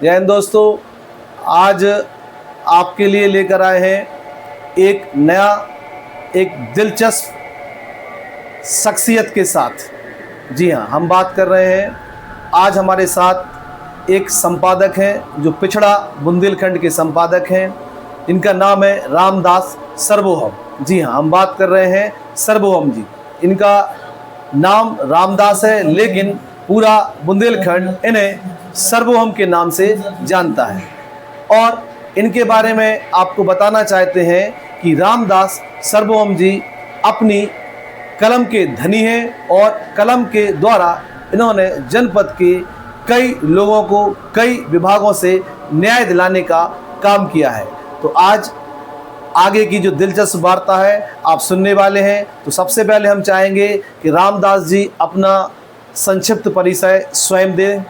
जय हिंद दोस्तों, आज आपके लिए लेकर आए हैं एक नया, एक दिलचस्प शख्सियत के साथ। जी हाँ, हम बात कर रहे हैं, आज हमारे साथ एक संपादक हैं जो पिछड़ा बुंदेलखंड के संपादक हैं। इनका नाम है रामदास सर्वोहम। जी हाँ, हम बात कर रहे हैं सर्वोहम जी। इनका नाम रामदास है, लेकिन पूरा बुंदेलखंड इन्हें सर्वोहम के नाम से जानता है। और इनके बारे में आपको बताना चाहते हैं कि रामदास सर्वोहम जी अपनी कलम के धनी हैं और कलम के द्वारा इन्होंने जनपद के कई लोगों को कई विभागों से न्याय दिलाने का काम किया है। तो आज आगे की जो दिलचस्प वार्ता है आप सुनने वाले हैं। तो सबसे पहले हम चाहेंगे कि रामदास जी अपना संक्षिप्त परिचय स्वयं दें।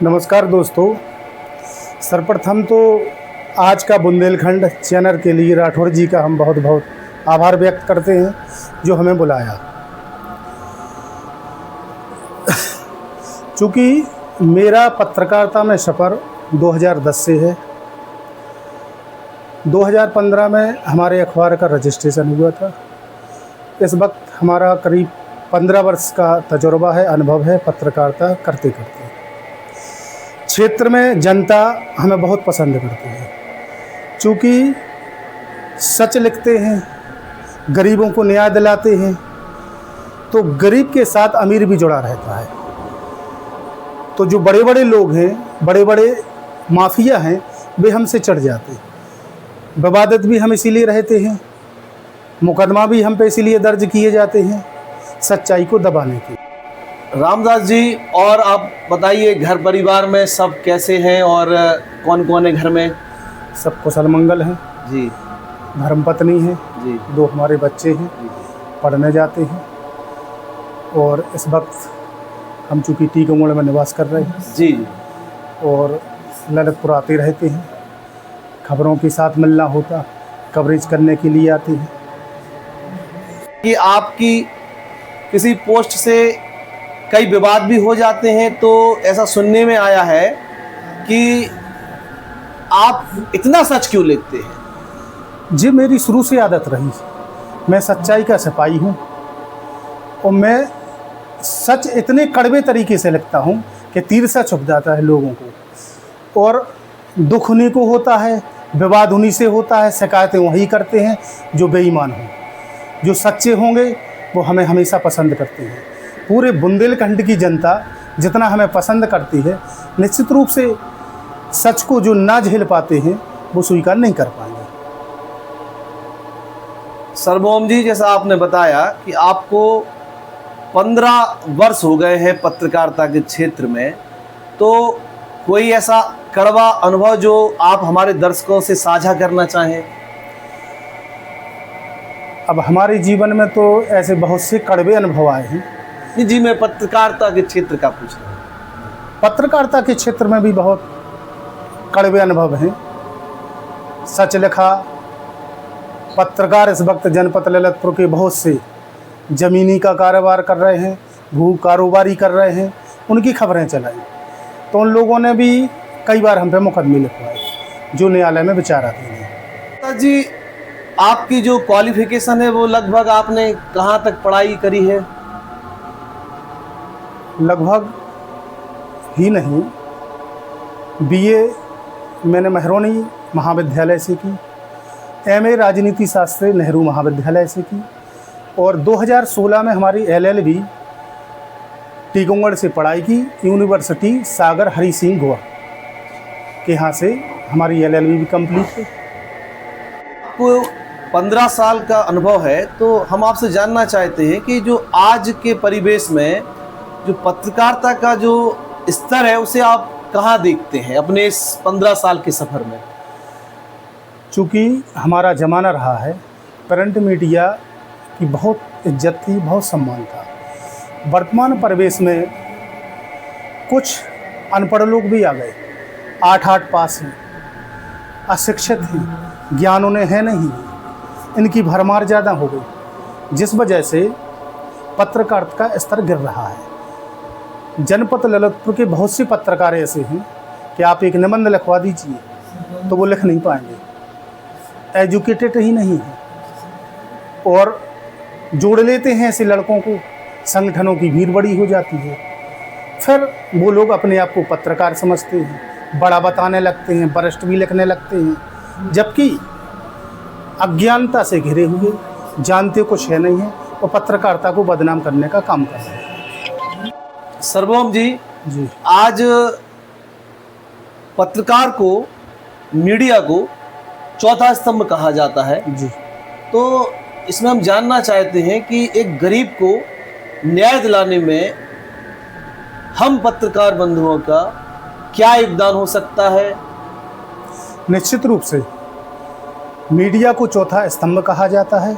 नमस्कार दोस्तों, सर्वप्रथम तो आज का बुंदेलखंड चैनल के लिए राठौर जी का हम बहुत बहुत आभार व्यक्त करते हैं जो हमें बुलाया। चूँकि मेरा पत्रकारिता में सफ़र 2010 से है। 2015 में हमारे अखबार का रजिस्ट्रेशन हुआ था। इस वक्त हमारा करीब 15 वर्ष का तजुर्बा है, अनुभव है पत्रकारिता करते करते। क्षेत्र में जनता हमें बहुत पसंद करती है, चूँकि सच लिखते हैं, गरीबों को न्याय दिलाते हैं, तो गरीब के साथ अमीर भी जुड़ा रहता है। तो जो बड़े बड़े लोग हैं, बड़े बड़े माफिया हैं, वे हमसे चढ़ जाते हैं। विवादित भी हम इसीलिए रहते हैं, मुकदमा भी हम पे इसीलिए दर्ज किए जाते हैं, सच्चाई को दबाने के। रामदास जी, और आप बताइए घर परिवार में सब कैसे हैं और कौन कौन है घर में? सब कुशल मंगल हैं जी। धर्मपत्नी हैं जी। 2 हमारे बच्चे हैं, पढ़ने जाते हैं। और इस वक्त हम चूँकि टीकमगढ़ में निवास कर रहे हैं जी, और ललितपुर आते रहते हैं, खबरों के साथ मिलना होता, कवरेज करने के लिए आते हैं। कि आपकी किसी पोस्ट से कई विवाद भी हो जाते हैं, तो ऐसा सुनने में आया है कि आप इतना सच क्यों लिखते हैं? जी, मेरी शुरू से आदत रही। मैं सच्चाई का सिपाही हूँ और मैं सच इतने कड़वे तरीके से लिखता हूँ कि तीर सा छुप जाता है लोगों को। और दुख उन्हीं को होता है, विवाद उन्हीं से होता है, शिकायतें वही करते हैं जो बेईमान हों। जो सच्चे होंगे वो हमें हमेशा पसंद करते हैं। पूरे बुंदेलखंड की जनता जितना हमें पसंद करती है, निश्चित रूप से सच को जो ना झेल पाते हैं वो स्वीकार नहीं कर पाएंगे। सर्वोहम जी, जैसा आपने बताया कि आपको 15 वर्ष हो गए हैं पत्रकारिता के क्षेत्र में, तो कोई ऐसा कड़वा अनुभव जो आप हमारे दर्शकों से साझा करना चाहें? अब हमारे जीवन में तो ऐसे बहुत से कड़वे अनुभव आए हैं। जी, मैं पत्रकारिता के क्षेत्र का पूछ रहा हूँ। पत्रकारिता के क्षेत्र में भी बहुत कड़वे अनुभव हैं। सच लिखा पत्रकार इस वक्त जनपद ललितपुर के बहुत से ज़मीनी का कारोबार कर रहे हैं, भू कारोबारी कर रहे हैं, उनकी खबरें चलाई, तो उन लोगों ने भी कई बार हम पे मुकदमे लिखवाए जो न्यायालय में विचाराधीन है। जी, आपकी जो क्वालिफिकेशन है वो लगभग आपने कहाँ तक पढ़ाई करी है? लगभग ही नहीं, बीए मैंने महरौनी महाविद्यालय से की, एमए राजनीति शास्त्र नेहरू महाविद्यालय से की, और 2016 में हमारी एलएलबी टीकमगढ़ से पढ़ाई की, यूनिवर्सिटी सागर हरि सिंह गोवा के यहाँ से हमारी एलएलबी भी कंप्लीट है। आपको 15 साल का अनुभव है, तो हम आपसे जानना चाहते हैं कि जो आज के परिवेश में जो पत्रकारिता का जो स्तर है उसे आप कहाँ देखते हैं अपने इस 15 साल के सफ़र में? चूँकि हमारा ज़माना रहा है, प्रिंट मीडिया की बहुत इज्जत थी, बहुत सम्मान था। वर्तमान परिवेश में कुछ अनपढ़ लोग भी आ गए, 8 पास हैं, अशिक्षित हैं, ज्ञान उन्हें है नहीं, इनकी भरमार ज़्यादा हो गई, जिस वजह से पत्रकारिता का स्तर गिर रहा है। जनपद ललितपुर के बहुत से पत्रकार ऐसे हैं कि आप एक निबंध लिखवा दीजिए तो वो लिख नहीं पाएंगे, एजुकेटेड ही नहीं है। और जोड़ लेते हैं ऐसे लड़कों को, संगठनों की भीड़ बड़ी हो जाती है, फिर वो लोग अपने आप को पत्रकार समझते हैं, बड़ा बताने लगते हैं, वरिष्ठ भी लिखने लगते हैं, जबकि अज्ञानता से घिरे हुए, जानते कुछ है नहीं है और पत्रकारिता को बदनाम करने का काम कर रहे हैं। सर्वोम जी, जी आज पत्रकार को, मीडिया को चौथा स्तंभ कहा जाता है। जी तो इसमें हम जानना चाहते हैं कि एक गरीब को न्याय दिलाने में हम पत्रकार बंधुओं का क्या योगदान हो सकता है? निश्चित रूप से मीडिया को चौथा स्तंभ कहा जाता है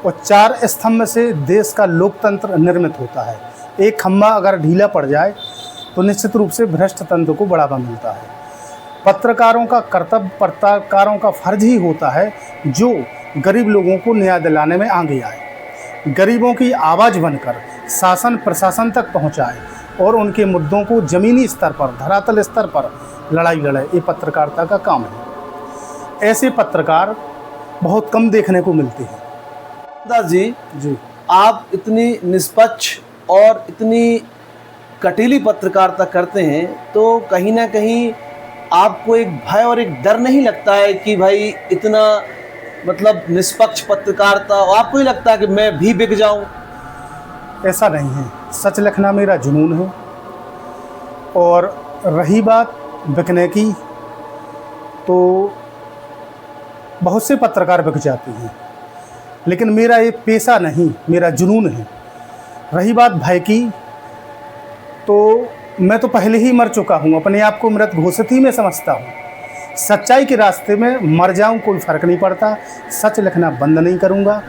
और 4 स्तंभ से देश का लोकतंत्र निर्मित होता है। एक खंभा अगर ढीला पड़ जाए तो निश्चित रूप से भ्रष्ट तंत्र को बढ़ावा मिलता है। पत्रकारों का कर्तव्य, पत्रकारों का फर्ज ही होता है जो गरीब लोगों को न्याय दिलाने में आगे आए, गरीबों की आवाज़ बनकर शासन प्रशासन तक पहुंचाए और उनके मुद्दों को ज़मीनी स्तर पर, धरातल स्तर पर लड़ाई लड़े। ये पत्रकारिता का काम है। ऐसे पत्रकार बहुत कम देखने को मिलते हैं। दास जी, जी आप इतनी निष्पक्ष और इतनी कटीली पत्रकारिता करते हैं, तो कहीं ना कहीं आपको एक भय और एक डर नहीं लगता है कि भाई इतना मतलब निष्पक्ष पत्रकारिता, और आपको ही लगता है कि मैं भी बिक जाऊं? ऐसा नहीं है, सच लिखना मेरा जुनून है। और रही बात बिकने की, तो बहुत से पत्रकार बिक जाते हैं, लेकिन मेरा ये पेशा नहीं, मेरा जुनून है। रही बात भय की, तो मैं तो पहले ही मर चुका हूँ, अपने आप को मृत घोषित ही मैं समझता हूँ। सच्चाई के रास्ते में मर जाऊँ कोई फ़र्क नहीं पड़ता, सच लिखना बंद नहीं करूँगा,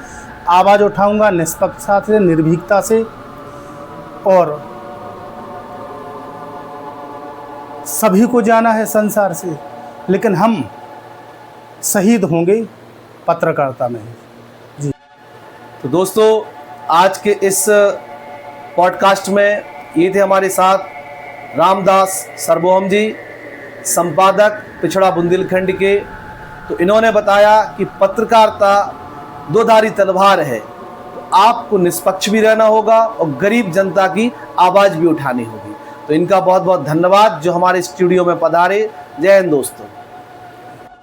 आवाज़ उठाऊँगा निष्पक्षता से, निर्भीकता से। और सभी को जाना है संसार से, लेकिन हम शहीद होंगे पत्रकारिता में। जी तो दोस्तों, आज के इस पॉडकास्ट में ये थे हमारे साथ रामदास सर्वोम जी, संपादक पिछड़ा बुंदेलखंड के। तो इन्होंने बताया कि पत्रकारिता दोधारी तलवार है, तो आपको निष्पक्ष भी रहना होगा और गरीब जनता की आवाज़ भी उठानी होगी। तो इनका बहुत बहुत धन्यवाद जो हमारे स्टूडियो में पधारे। जय हिंद दोस्तों।